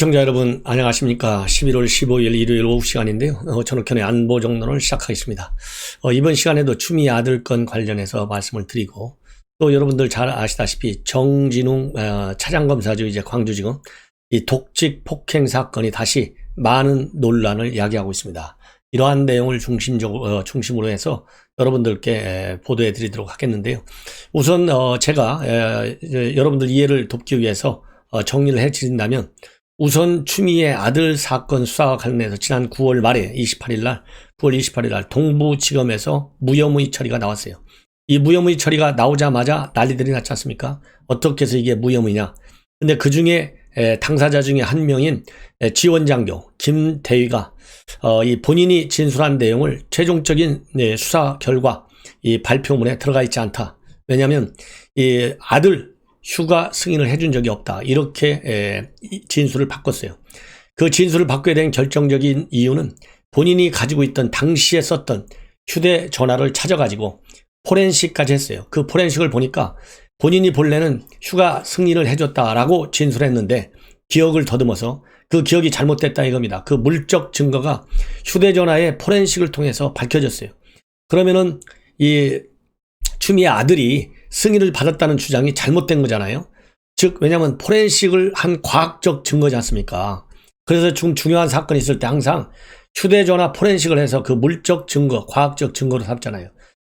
시청자 여러분 안녕하십니까. 11월 15일 일요일 오후 시간인데요. 전욱현의 안보정론을 시작하겠습니다. 이번 시간에도 추미애 아들 건 관련해서 말씀을 드리고, 또 여러분들 잘 아시다시피 정진웅 차장검사죠. 이제 광주지검 이 독직 폭행 사건이 다시 많은 논란을 야기하고 있습니다. 이러한 내용을 중심으로 해서 여러분들께 보도해 드리도록 하겠는데요. 우선 제가 여러분들 이해를 돕기 위해서 정리를 해 드린다면, 우선 추미애 아들 사건 수사와 관련해서 지난 9월 말에 9월 28일 날 동부지검에서 무혐의 처리가 나왔어요. 이 무혐의 처리가 나오자마자 난리들이 났지 않습니까? 어떻게 해서 이게 무혐의냐? 근데 그 중에 당사자 중에 한 명인 지원장교 김대위가 이 본인이 진술한 내용을 최종적인 수사 결과 이 발표문에 들어가 있지 않다. 왜냐하면 이 아들 휴가 승인을 해준 적이 없다. 이렇게 진술을 바꿨어요. 그 진술을 바꾸게 된 결정적인 이유는 본인이 가지고 있던 당시에 썼던 휴대전화를 찾아가지고 포렌식까지 했어요. 그 포렌식을 보니까 본인이 본래는 휴가 승인을 해줬다라고 진술했는데 기억을 더듬어서 그 기억이 잘못됐다 이겁니다. 그 물적 증거가 휴대전화의 포렌식을 통해서 밝혀졌어요. 그러면은 이 추미애 아들이 승인을 받았다는 주장이 잘못된 거잖아요. 즉, 왜냐하면 포렌식을 한 과학적 증거지 않습니까? 그래서 중요한 사건이 있을 때 항상 휴대전화 포렌식을 해서 그 물적 증거, 과학적 증거로 삼잖아요.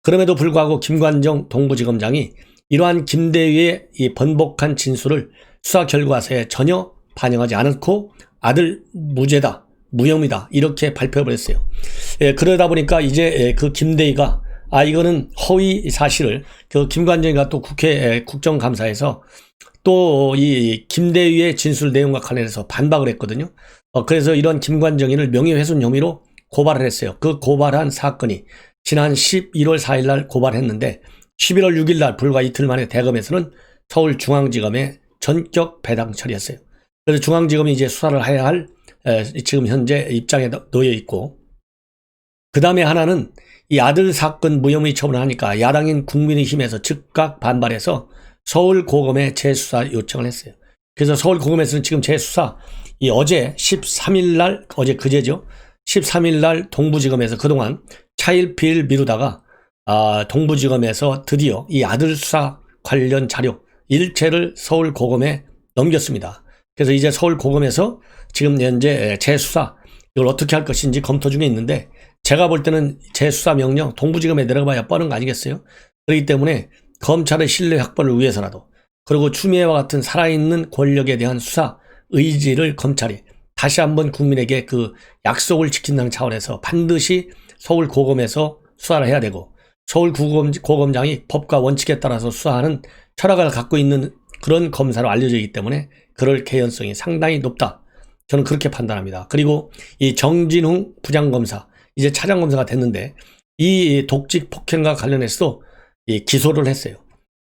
그럼에도 불구하고 김관정 동부지검장이 이러한 김대위의 이 번복한 진술을 수사 결과서에 전혀 반영하지 않고 아들 무죄다, 무혐의다 이렇게 발표해버렸어요. 그러다 보니까 이제 그 김대위가 이거는 허위 사실을 그 김관정이가 또 국회 국정감사에서 또 이 김대위의 진술 내용과 관련해서 반박을 했거든요. 그래서 이런 김관정이를 명예훼손 혐의로 고발을 했어요. 그 고발한 사건이 지난 11월 4일 날 고발했는데 11월 6일 날 불과 이틀 만에 대검에서는 서울중앙지검에 전격 배당 처리했어요. 그래서 중앙지검이 이제 수사를 해야 할 지금 현재 입장에 놓여 있고, 그 다음에 하나는 이 아들 사건 무혐의 처분을 하니까 야당인 국민의힘에서 즉각 반발해서 서울고검에 재수사 요청을 했어요. 그래서 서울고검에서는 지금 재수사 어제 13일 날, 어제 그제죠. 13일 날 동부지검에서 그동안 차일피일 미루다가 동부지검에서 드디어 이 아들 수사 관련 자료 일체를 서울고검에 넘겼습니다. 그래서 이제 서울고검에서 지금 현재 재수사 이걸 어떻게 할 것인지 검토 중에 있는데, 제가 볼 때는 재수사 명령 동부지검에 내려가야 뻔한 거 아니겠어요? 그렇기 때문에 검찰의 신뢰 확보를 위해서라도, 그리고 추미애와 같은 살아있는 권력에 대한 수사 의지를 검찰이 다시 한번 국민에게 그 약속을 지킨다는 차원에서 반드시 서울고검에서 수사를 해야 되고, 서울고검장이 법과 원칙에 따라서 수사하는 철학을 갖고 있는 그런 검사로 알려져 있기 때문에 그럴 개연성이 상당히 높다. 저는 그렇게 판단합니다. 그리고 이 정진웅 부장검사 이제 차장검사가 됐는데, 이 독직 폭행과 관련해서 이 기소를 했어요.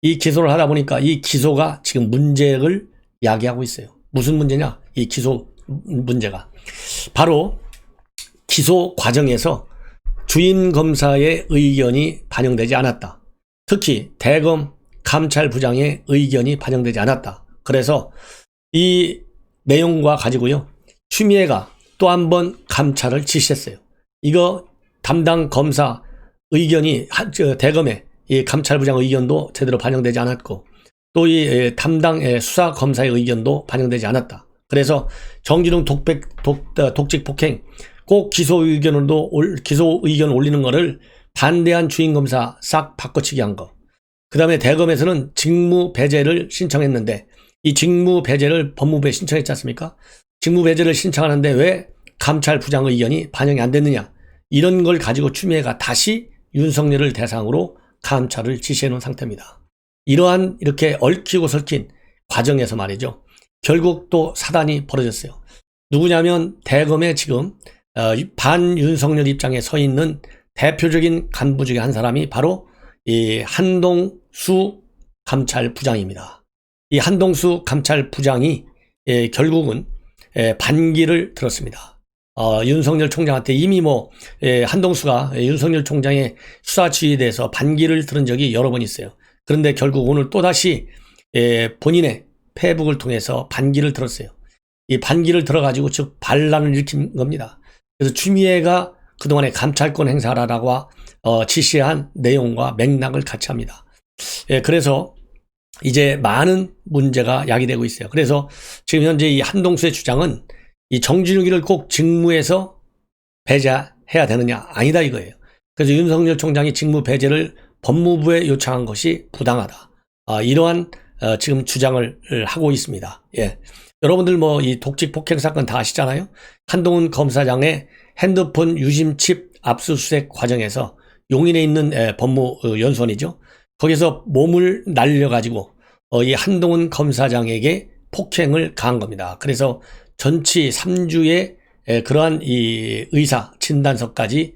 이 기소를 하다 보니까 이 기소가 지금 문제를 야기하고 있어요. 무슨 문제냐? 이 기소 문제가 바로 기소 과정에서 주임 검사의 의견이 반영되지 않았다. 특히 대검 감찰부장의 의견이 반영되지 않았다. 그래서 이 내용과 가지고요, 추미애가 또 한 번 감찰을 지시했어요. 이거 담당 검사 의견이 대검의 이 감찰부장 의견도 제대로 반영되지 않았고, 또 이 담당 수사 검사의 의견도 반영되지 않았다. 그래서 정진웅 독직 폭행 꼭 기소 의견을 올리는 거를 반대한 주임 검사 싹 바꿔치기 한 거. 그 다음에 대검에서는 직무 배제를 신청했는데, 이 직무 배제를 법무부에 신청했지 않습니까? 직무 배제를 신청하는데 왜 감찰부장 의견이 반영이 안 됐느냐, 이런 걸 가지고 추미애가 다시 윤석열을 대상으로 감찰을 지시해 놓은 상태입니다. 이러한 이렇게 얽히고 설킨 과정에서 말이죠, 결국 또 사단이 벌어졌어요. 누구냐면 대검에 지금 반윤석열 입장에 서 있는 대표적인 간부 중에 한 사람이 바로 이 한동수 감찰부장입니다. 이 한동수 감찰부장이 결국은 반기를 들었습니다. 윤석열 총장한테 이미 한동수가 윤석열 총장의 수사 지휘에 대해서 반기를 들은 적이 여러 번 있어요. 그런데 결국 오늘 또다시 본인의 페이북을 통해서 반기를 들었어요. 이 반기를 들어가지고 즉 반란을 일으킨 겁니다. 그래서 추미애가 그동안에 감찰권 행사라라고 지시한 내용과 맥락을 같이 합니다. 예, 그래서 이제 많은 문제가 야기되고 있어요. 그래서 지금 현재 이 한동수의 주장은 이 정진욱이를 꼭 직무에서 배제해야 되느냐? 아니다 이거예요. 그래서 윤석열 총장이 직무 배제를 법무부에 요청한 것이 부당하다. 이러한 지금 주장을 하고 있습니다. 예. 여러분들 뭐 이 독직 폭행 사건 다 아시잖아요. 한동훈 검사장의 핸드폰 유심 칩 압수수색 과정에서 용인에 있는 법무연수원이죠. 거기서 몸을 날려가지고 이 한동훈 검사장에게 폭행을 가한 겁니다. 그래서 전치 3주의 그러한 이 의사 진단서까지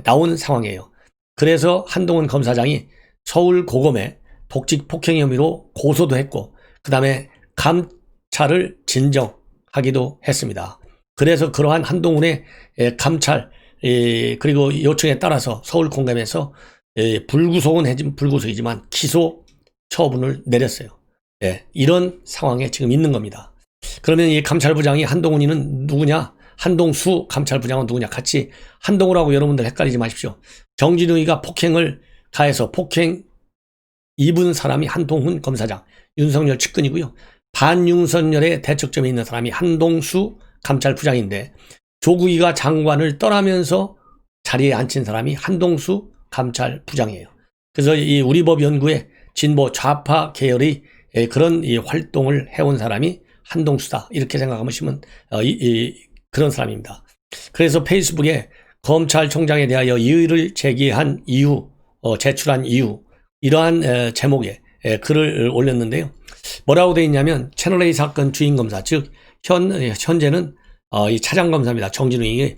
나온 상황이에요. 그래서 한동훈 검사장이 서울고검에 독직 폭행 혐의로 고소도 했고 그 다음에 감찰을 진정하기도 했습니다. 그래서 그러한 한동훈의 감찰 그리고 요청에 따라서 서울고검에서 불구속이지만 기소 처분을 내렸어요. 이런 상황에 지금 있는 겁니다. 그러면 이 감찰부장이 한동훈이는 누구냐? 한동수 감찰부장은 누구냐? 같이 한동훈하고 여러분들 헷갈리지 마십시오. 정진웅이가 폭행을 가해서 폭행 입은 사람이 한동훈 검사장, 윤석열 측근이고요. 반윤석열의 대척점에 있는 사람이 한동수 감찰부장인데 조국이가 장관을 떠나면서 자리에 앉힌 사람이 한동수 감찰부장이에요. 그래서 이 우리법연구의 진보 좌파 계열의 그런 이 활동을 해온 사람이 한동수다. 이렇게 생각하시면 그런 사람입니다. 그래서 페이스북에 검찰총장에 대하여 이의를 제기한 이유, 제출한 이유 이러한 제목의 글을 올렸는데요. 뭐라고 되어 있냐면 채널A 사건 주인검사 즉 현재는 이 차장검사입니다. 정진웅이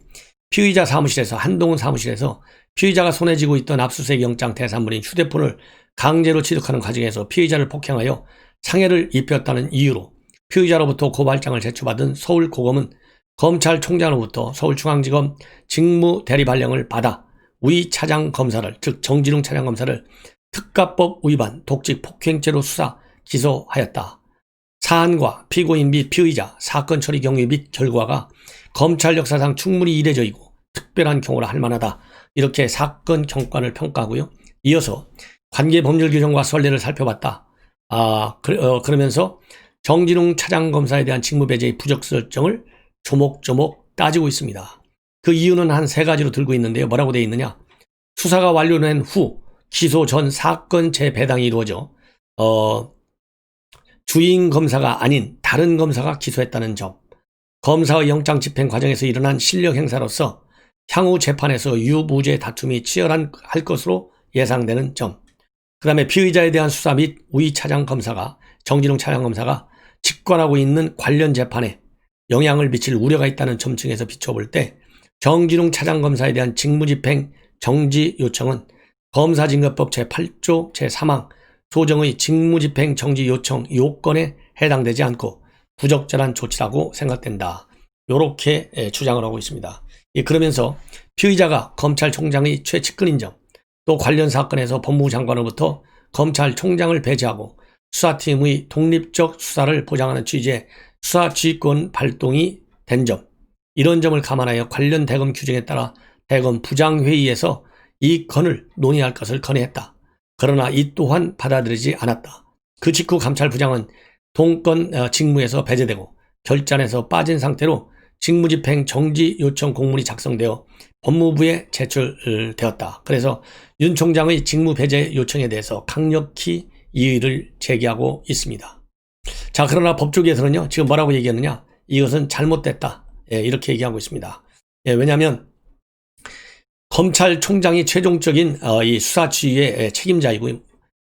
피의자 사무실에서 한동훈 사무실에서 피의자가 손에 쥐고 있던 압수수색 영장 대산물인 휴대폰을 강제로 취득하는 과정에서 피의자를 폭행하여 상해를 입혔다는 이유로 피의자로부터 고발장을 제출받은 서울고검은 검찰총장으로부터 서울중앙지검 직무대리발령을 받아 위 차장검사를 즉 정진웅 차장검사를 특가법 위반 독직 폭행죄로 수사 기소하였다. 사안과 피고인 및 피의자 사건 처리 경위 및 결과가 검찰 역사상 충분히 이례적이고 특별한 경우라 할 만하다. 이렇게 사건 경과를 평가하고요. 이어서 관계 법률 규정과 선례를 살펴봤다. 그러면서 정진웅 차장검사에 대한 직무배제의 부적절성을 조목조목 따지고 있습니다. 그 이유는 한 3가지로 들고 있는데요. 뭐라고 되어 있느냐. 수사가 완료된 후 기소 전 사건 재배당이 이루어져 주인 검사가 아닌 다른 검사가 기소했다는 점, 검사의 영장 집행 과정에서 일어난 실력 행사로서 향후 재판에서 유무죄 다툼이 치열할 것으로 예상되는 점, 그 다음에 피의자에 대한 수사 및 위 차장검사가 정진웅 차장검사가 직관하고 있는 관련 재판에 영향을 미칠 우려가 있다는 점 등에서 비춰볼 때 정진웅 차장검사에 대한 직무집행 정지 요청은 검사징계법 제8조 제3항 소정의 직무집행 정지 요청 요건에 해당되지 않고 부적절한 조치라고 생각된다. 이렇게 주장을 하고 있습니다. 그러면서 피의자가 검찰총장의 최측근인 점, 또 관련 사건에서 법무부 장관으로부터 검찰총장을 배제하고 수사팀의 독립적 수사를 보장하는 취지의 수사지휘권 발동이 된 점, 이런 점을 감안하여 관련 대검 규정에 따라 대검 부장회의에서 이 건을 논의할 것을 건의했다. 그러나 이 또한 받아들이지 않았다. 그 직후 감찰부장은 동건 직무에서 배제되고 결단에서 빠진 상태로 직무집행 정지 요청 공문이 작성되어 법무부에 제출되었다. 그래서 윤 총장의 직무 배제 요청에 대해서 강력히 이의를 제기하고 있습니다. 자, 그러나 법조계에서는요, 지금 뭐라고 얘기했느냐? 이것은 잘못됐다. 이렇게 얘기하고 있습니다. 왜냐하면 검찰총장이 최종적인 이 수사 지휘의 책임자이고요.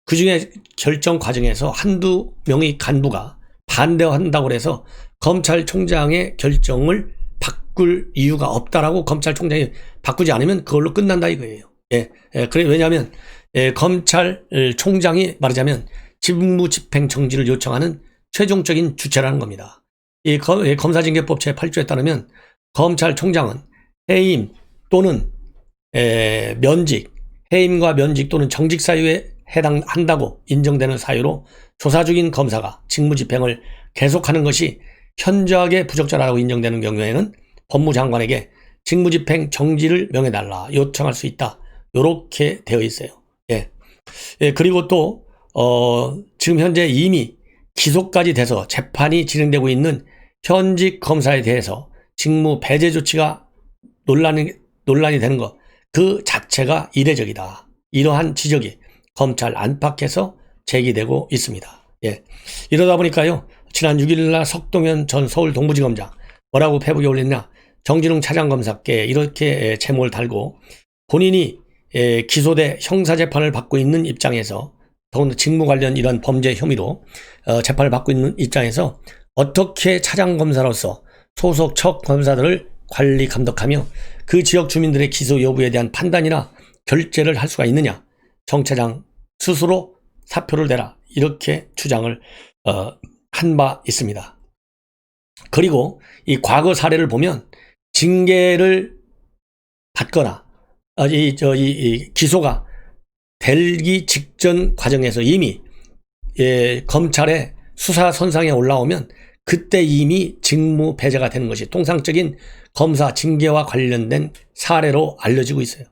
그중에 결정 과정에서 한두 명의 간부가 반대한다고 해서 검찰총장의 결정을 바꿀 이유가 없다라고 검찰총장이 바꾸지 않으면 그걸로 끝난다 이거예요. 그래, 왜냐하면 검찰총장이 말하자면 직무집행 정지를 요청하는 최종적인 주체라는 겁니다. 이 검사징계법 제8조에 따르면 검찰총장은 해임 또는 면직, 해임과 면직 또는 정직 사유에 해당한다고 인정되는 사유로 조사 중인 검사가 직무집행을 계속하는 것이 현저하게 부적절하다고 인정되는 경우에는 법무장관에게 직무집행 정지를 명해달라 요청할 수 있다. 요렇게 되어 있어요. 예. 예, 그리고 또 지금 현재 이미 기소까지 돼서 재판이 진행되고 있는 현직 검사에 대해서 직무 배제 조치가 논란이 되는 것, 그 자체가 이례적이다. 이러한 지적이 검찰 안팎에서 제기되고 있습니다. 예. 이러다 보니까요, 지난 6일날 석동현 전 서울 동부지검장 뭐라고 페북에 올렸냐, 정진웅 차장검사께 이렇게 제목을 달고 본인이 기소돼 형사재판을 받고 있는 입장에서, 더군다나 직무 관련 이런 범죄 혐의로 재판을 받고 있는 입장에서 어떻게 차장검사로서 소속 척 검사들을 관리 감독하며 그 지역 주민들의 기소 여부에 대한 판단이나 결재를 할 수가 있느냐, 정 차장 스스로 사표를 내라, 이렇게 주장을 한 바 있습니다. 그리고 이 과거 사례를 보면 징계를 받거나 이 기소가 되기 직전 과정에서 이미 검찰의 수사 선상에 올라오면 그때 이미 직무 배제가 되는 것이 통상적인 검사 징계와 관련된 사례로 알려지고 있어요.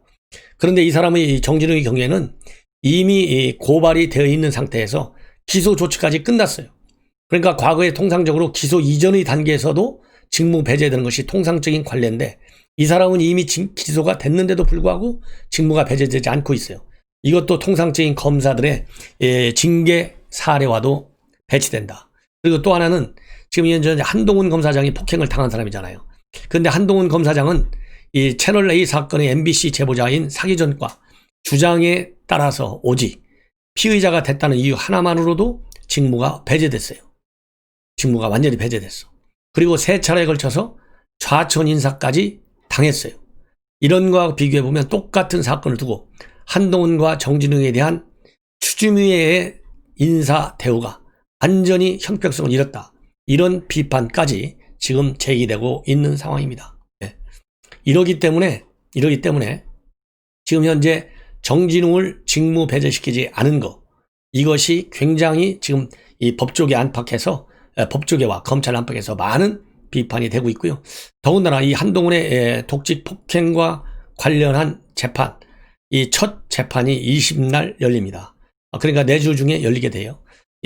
그런데 이 사람의 정진웅의 경우에는 이미 고발이 되어 있는 상태에서 기소 조치까지 끝났어요. 그러니까 과거에 통상적으로 기소 이전의 단계에서도 직무 배제되는 것이 통상적인 관례인데, 이 사람은 이미 기소가 됐는데도 불구하고 직무가 배제되지 않고 있어요. 이것도 통상적인 검사들의 징계 사례와도 배치된다. 그리고 또 하나는 지금 현재 한동훈 검사장이 폭행을 당한 사람이잖아요. 그런데 한동훈 검사장은 이 채널A 사건의 MBC 제보자인 사기전과 주장에 따라서 오직 피의자가 됐다는 이유 하나만으로도 직무가 배제됐어요. 직무가 완전히 배제됐어. 그리고 3차례에 걸쳐서 좌천 인사까지 당했어요. 이런 거와 비교해보면 똑같은 사건을 두고 한동훈과 정진웅에 대한 추미애의 인사 대우가 완전히 형평성을 잃었다. 이런 비판까지 지금 제기되고 있는 상황입니다. 네. 이러기 때문에 지금 현재 정진웅을 직무 배제시키지 않은 것, 이것이 굉장히 지금 이 법조계 안팎에서, 법조계와 검찰 안팎에서 많은 비판이 되고 있고요. 더군다나 이 한동훈의 독직 폭행과 관련한 재판, 이 첫 재판이 20날 열립니다. 그러니까 내주 중에 열리게 돼요.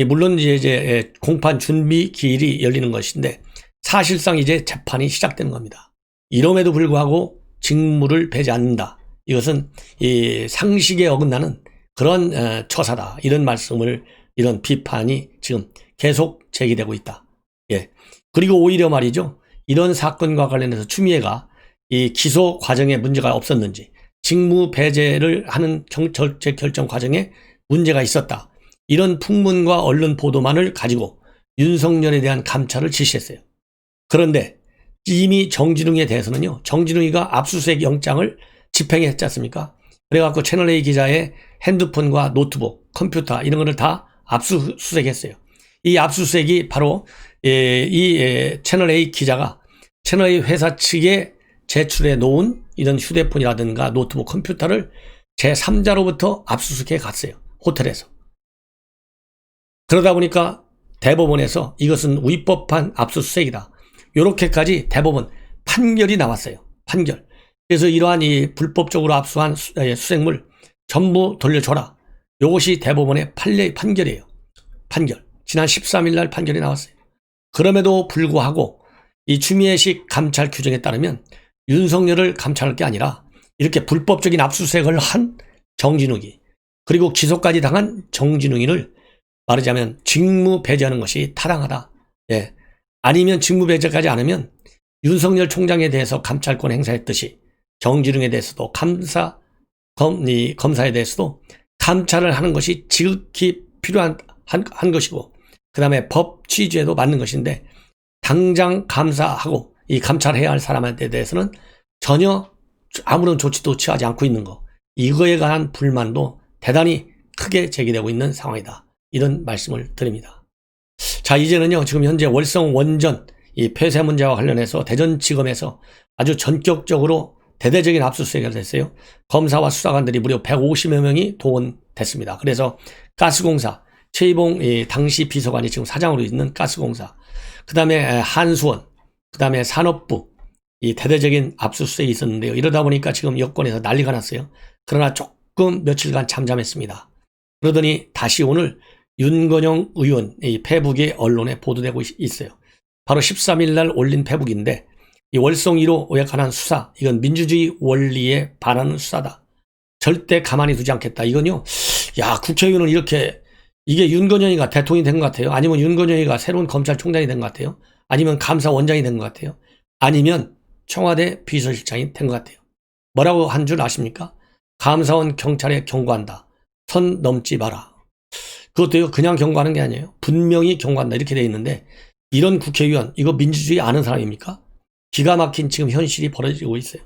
물론 이제 공판 준비 기일이 열리는 것인데 사실상 이제 재판이 시작되는 겁니다. 이럼에도 불구하고 직무를 배제 않는다. 이것은 이 상식에 어긋나는 그런 처사다. 이런 말씀을, 이런 비판이 지금 계속 제기되고 있다. 예. 그리고 오히려 말이죠, 이런 사건과 관련해서 추미애가 이 기소 과정에 문제가 없었는지, 직무 배제를 하는 절제 결정 과정에 문제가 있었다, 이런 풍문과 언론 보도만을 가지고 윤석열에 대한 감찰을 지시했어요. 그런데 이미 정진웅에 대해서는요, 정진웅이가 압수수색 영장을 집행했지 않습니까? 그래갖고 채널A 기자의 핸드폰과 노트북, 컴퓨터 이런 거를 다 압수수색했어요. 이 압수수색이 바로 이 채널A 기자가 채널A 회사 측에 제출해 놓은 이런 휴대폰이라든가 노트북, 컴퓨터를 제3자로부터 압수수색해 갔어요. 호텔에서. 그러다 보니까 대법원에서 이것은 위법한 압수수색이다, 이렇게까지 대법원 판결이 나왔어요. 판결. 그래서 이러한 이 불법적으로 압수한 수색물 전부 돌려줘라. 이것이 대법원의 판결이에요. 판결. 지난 13일 날 판결이 나왔어요. 그럼에도 불구하고 이 추미애식 감찰 규정에 따르면 윤석열을 감찰할 게 아니라 이렇게 불법적인 압수수색을 한 정진욱이, 그리고 기소까지 당한 정진웅이를 말하자면 직무 배제하는 것이 타당하다. 예. 아니면 직무 배제까지 않으면 윤석열 총장에 대해서 감찰권 행사했듯이 정진웅에 대해서도 검사에 대해서도 감찰을 하는 것이 지극히 필요한 것이고, 그 다음에 법 취지에도 맞는 것인데, 당장 감사하고 이 감찰해야 할 사람한테 대해서는 전혀 아무런 조치도 취하지 않고 있는 것, 이거에 관한 불만도 대단히 크게 제기되고 있는 상황이다. 이런 말씀을 드립니다. 자, 이제는요, 지금 현재 월성 원전 이 폐쇄 문제와 관련해서 대전지검에서 아주 전격적으로 대대적인 압수수색을 했어요. 검사와 수사관들이 무려 150여 명이 동원됐습니다. 그래서 가스공사, 최이봉 당시 비서관이 지금 사장으로 있는 가스공사, 그 다음에 한수원, 그 다음에 산업부, 이 대대적인 압수수색이 있었는데요. 이러다 보니까 지금 여권에서 난리가 났어요. 그러나 조금 며칠간 잠잠했습니다. 그러더니 다시 오늘 윤건영 의원 이 페북이 언론에 보도되고 있어요. 바로 13일 날 올린 페북인데 이 월성 1호에 관한 수사, 이건 민주주의 원리에 반하는 수사다. 절대 가만히 두지 않겠다. 이건요, 야, 국회의원은 이렇게, 이게 윤건영이가 대통령이 된 것 같아요. 아니면 윤건영이가 새로운 검찰총장이 된 것 같아요. 아니면 감사원장이 된 것 같아요. 아니면 청와대 비서실장이 된 것 같아요. 뭐라고 한 줄 아십니까? 감사원 경찰에 경고한다. 선 넘지 마라. 그것도요, 그냥 경고하는 게 아니에요. 분명히 경고한다. 이렇게 돼 있는데, 이런 국회의원, 이거 민주주의 아는 사람입니까? 기가 막힌 지금 현실이 벌어지고 있어요.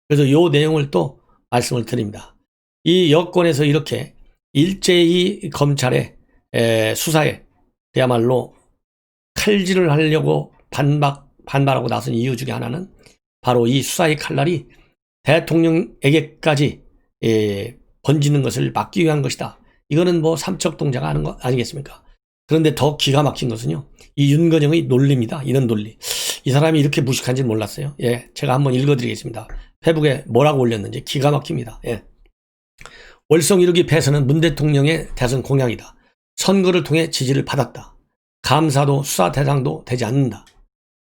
그래서 요 내용을 또 말씀을 드립니다. 이 여권에서 이렇게 일제히 검찰의 수사에 그야말로 칼질을 하려고 반발하고 나선 이유 중에 하나는 바로 이 수사의 칼날이 대통령에게까지 번지는 것을 막기 위한 것이다. 이거는 뭐 삼척동자가 하는 거 아니겠습니까? 그런데 더 기가 막힌 것은요, 이 윤건영의 논리입니다. 이런 논리. 이 사람이 이렇게 무식한지 몰랐어요. 예, 제가 한번 읽어드리겠습니다. 페북에 뭐라고 올렸는지 기가 막힙니다. 예. 월성 1호기 폐쇄는 문 대통령의 대선 공약이다. 선거를 통해 지지를 받았다. 감사도 수사 대상도 되지 않는다.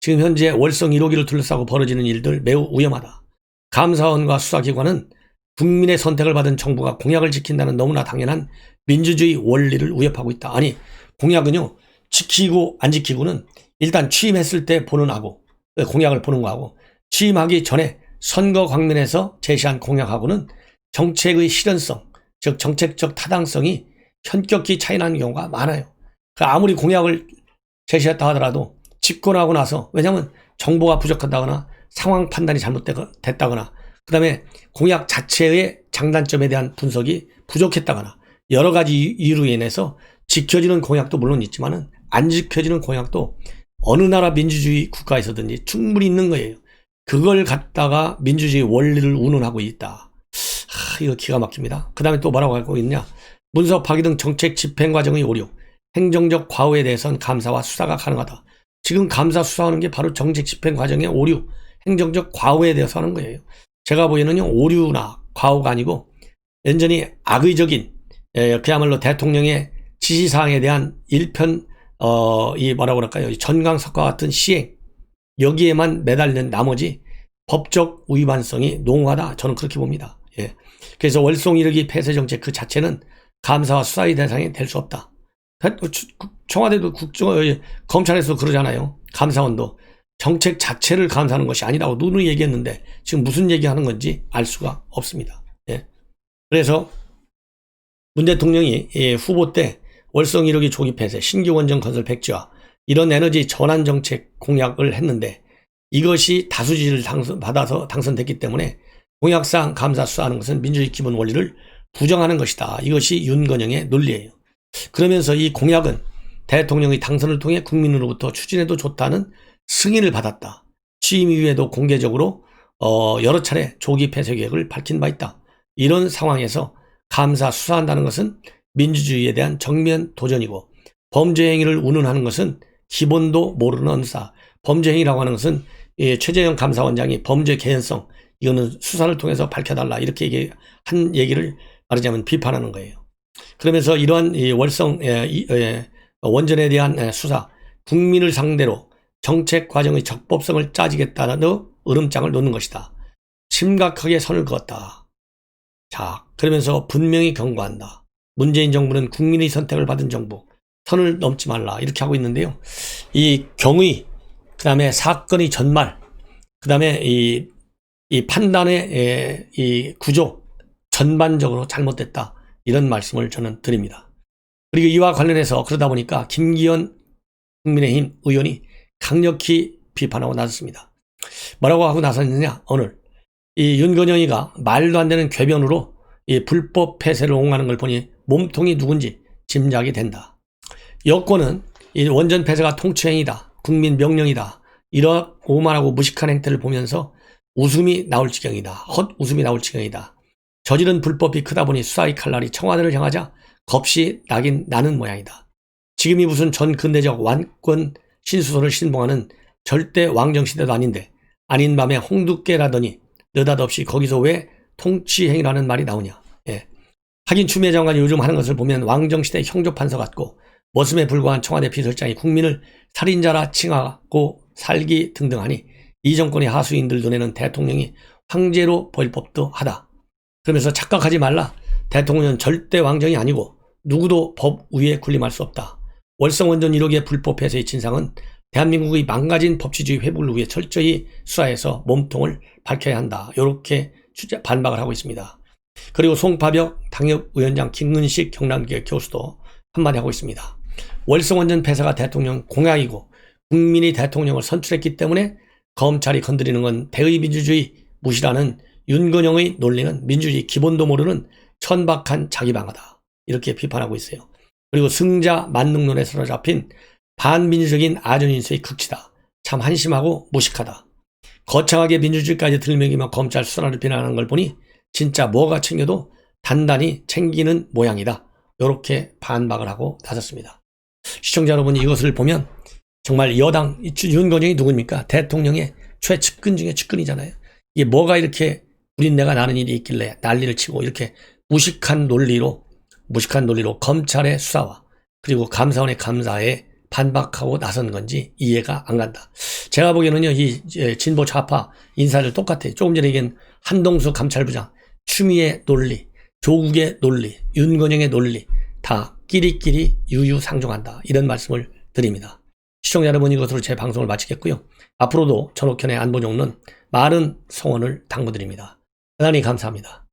지금 현재 월성 1호기를 둘러싸고 벌어지는 일들 매우 위험하다. 감사원과 수사기관은 국민의 선택을 받은 정부가 공약을 지킨다는 너무나 당연한 민주주의 원리를 위협하고 있다. 아니, 공약은요, 지키고 안 지키고는 일단 취임했을 때 보는 하고, 공약을 보는 거하고, 취임하기 전에 선거 광면에서 제시한 공약하고는 정책의 실현성, 즉 정책적 타당성이 현격히 차이나는 경우가 많아요. 아무리 공약을 제시했다 하더라도 집권하고 나서, 왜냐하면 정보가 부족하다거나 상황 판단이 잘못됐다거나, 그 다음에 공약 자체의 장단점에 대한 분석이 부족했다거나, 여러 가지 이유로 인해서 지켜지는 공약도 물론 있지만은 안 지켜지는 공약도 어느 나라 민주주의 국가에서든지 충분히 있는 거예요. 그걸 갖다가 민주주의 원리를 운운하고 있다. 이거 기가 막힙니다. 그 다음에 또 뭐라고 하고 있냐. 문서 파기 등 정책 집행 과정의 오류, 행정적 과오에 대해서는 감사와 수사가 가능하다. 지금 감사 수사하는 게 바로 정책 집행 과정의 오류, 행정적 과오에 대해서 하는 거예요. 제가 보기에는요, 오류나 과오가 아니고 완전히 악의적인, 그야말로 대통령의 지시사항에 대한 이 뭐라고 그럴까요? 전광석과 같은 시행, 여기에만 매달린 나머지 법적 위반성이 농후하다. 저는 그렇게 봅니다. 예. 그래서 월성 1호기 폐쇄 정책 그 자체는 감사와 수사의 대상이 될 수 없다. 청와대도 검찰에서 그러잖아요. 감사원도 정책 자체를 감사하는 것이 아니라고 누누이 얘기했는데 지금 무슨 얘기하는 건지 알 수가 없습니다. 예. 그래서 문 대통령이 후보 때 월성 1호기 조기 폐쇄, 신규 원전 건설 백지화, 이런 에너지 전환 정책 공약을 했는데 이것이 다수 지지를 받아서 당선됐기 때문에 공약상 감사 수사하는 것은 민주주의 기본 원리를 부정하는 것이다. 이것이 윤건영의 논리예요. 그러면서 이 공약은 대통령의 당선을 통해 국민으로부터 추진해도 좋다는 승인을 받았다. 취임 이후에도 공개적으로 여러 차례 조기 폐쇄 계획을 밝힌 바 있다. 이런 상황에서 감사 수사한다는 것은 민주주의에 대한 정면 도전이고, 범죄 행위를 운운하는 것은 기본도 모르는 언사. 범죄 행위라고 하는 것은 최재형 감사원장이 범죄 개연성, 이거는 수사를 통해서 밝혀달라, 이렇게 한 얘기를 말하자면 비판하는 거예요. 그러면서 이러한 월성 원전에 대한 수사, 국민을 상대로 정책 과정의 적법성을 따지겠다는 으름장을 놓는 것이다. 심각하게 선을 그었다. 자, 그러면서 분명히 경고한다. 문재인 정부는 국민의 선택을 받은 정부, 선을 넘지 말라, 이렇게 하고 있는데요. 이 경위, 그 다음에 사건의 전말, 그 다음에 이 판단의 이 구조 전반적으로 잘못됐다, 이런 말씀을 저는 드립니다. 그리고 이와 관련해서 그러다 보니까 김기현 국민의힘 의원이 강력히 비판하고 나섰습니다. 뭐라고 하고 나섰느냐. 오늘 이 윤건영이가 말도 안 되는 궤변으로 이 불법 폐쇄를 옹호하는 걸 보니 몸통이 누군지 짐작이 된다. 여권은 이 원전 폐쇄가 통치행위다, 국민 명령이다, 이런 오만하고 무식한 행태를 보면서 웃음이 나올 지경이다. 헛웃음이 나올 지경이다. 저지른 불법이 크다 보니 수사의 칼날이 청와대를 향하자 겁이 나긴 나는 모양이다. 지금이 무슨 전 근대적 완권 신수설을 신봉하는 절대 왕정시대도 아닌데 아닌 밤에 홍두깨라더니 느닷없이 거기서 왜 통치행위라는 말이 나오냐. 예. 하긴 추미애 장관이 요즘 하는 것을 보면 왕정시대 형조판서 같고 머슴에 불과한 청와대 비서장이 국민을 살인자라 칭하고 살기 등등하니 이 정권의 하수인들 눈에는 대통령이 황제로 보일 법도 하다. 그러면서 착각하지 말라. 대통령은 절대 왕정이 아니고 누구도 법 위에 군림할 수 없다. 월성원전 1호기의 불법 폐쇄의 진상은 대한민국의 망가진 법치주의 회복을 위해 철저히 수사해서 몸통을 밝혀야 한다. 이렇게 반박을 하고 있습니다. 그리고 송파벽 당협위원장 김근식 경남대 교수도 한마디 하고 있습니다. 월성원전 폐쇄가 대통령 공약이고 국민이 대통령을 선출했기 때문에 검찰이 건드리는 건 대의민주주의 무시라는 윤건영의 논리는 민주주의 기본도 모르는 천박한 자기방어다. 이렇게 비판하고 있어요. 그리고 승자 만능론에 사로잡힌 반민주적인 아전인수의 극치다. 참 한심하고 무식하다. 거창하게 민주주의까지 들먹이며 검찰 수사를 비난하는 걸 보니 진짜 뭐가 챙겨도 단단히 챙기는 모양이다. 이렇게 반박을 하고 나섰습니다. 시청자 여러분, 이것을 보면 정말 여당 윤건영이 누굽니까? 대통령의 최측근 중에 측근이잖아요. 이게 뭐가 이렇게 우린내가 나는 일이 있길래 난리를 치고 이렇게 무식한 논리로 검찰의 수사와 그리고 감사원의 감사에 반박하고 나선 건지 이해가 안 간다. 제가 보기에는요, 이 진보 좌파 인사들 똑같아요. 조금 전에 얘기한 한동수 감찰부장, 추미애 논리, 조국의 논리, 윤건영의 논리 다 끼리끼리 유유상종한다. 이런 말씀을 드립니다. 시청자 여러분, 이것으로 제 방송을 마치겠고요. 앞으로도 전옥현의 안보정론 많은 성원을 당부드립니다. 대단히 감사합니다.